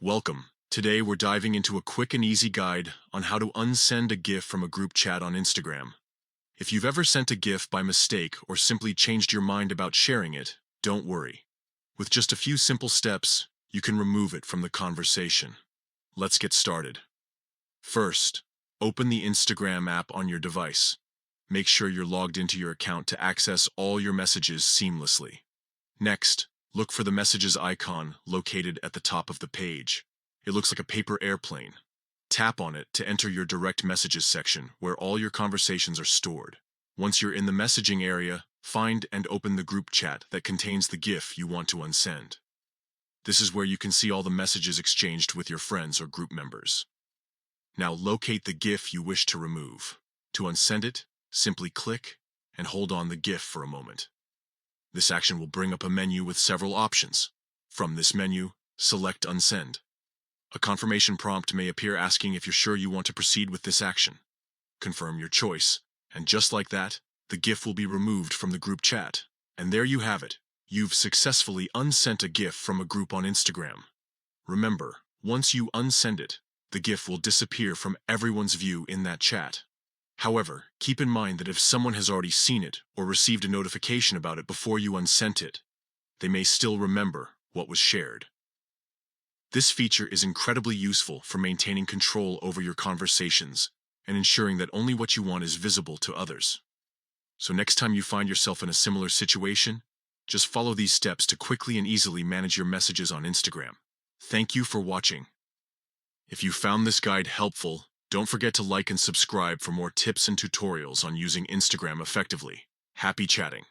Welcome. Today we're diving into a quick and easy guide on how to unsend a GIF from a group chat on Instagram. If you've ever sent a GIF by mistake or simply changed your mind about sharing it, don't worry. With just a few simple steps, you can remove it from the conversation. Let's get started. First, open the Instagram app on your device. Make sure you're logged into your account to access all your messages seamlessly. Next, look for the messages icon located at the top of the page. It looks like a paper airplane. Tap on it to enter your direct messages section where all your conversations are stored. Once you're in the messaging area, find and open the group chat that contains the GIF you want to unsend. This is where you can see all the messages exchanged with your friends or group members. Now locate the GIF you wish to remove. To unsend it, simply click and hold on the GIF for a moment. This action will bring up a menu with several options. From this menu, select Unsend. A confirmation prompt may appear asking if you're sure you want to proceed with this action. Confirm your choice, and just like that, the GIF will be removed from the group chat. And there you have it. You've successfully unsent a GIF from a group on Instagram. Remember, once you unsend it, the GIF will disappear from everyone's view in that chat. However, keep in mind that if someone has already seen it or received a notification about it before you unsent it, they may still remember what was shared. This feature is incredibly useful for maintaining control over your conversations and ensuring that only what you want is visible to others. So next time you find yourself in a similar situation, just follow these steps to quickly and easily manage your messages on Instagram. Thank you for watching. If you found this guide helpful, don't forget to like and subscribe for more tips and tutorials on using Instagram effectively. Happy chatting!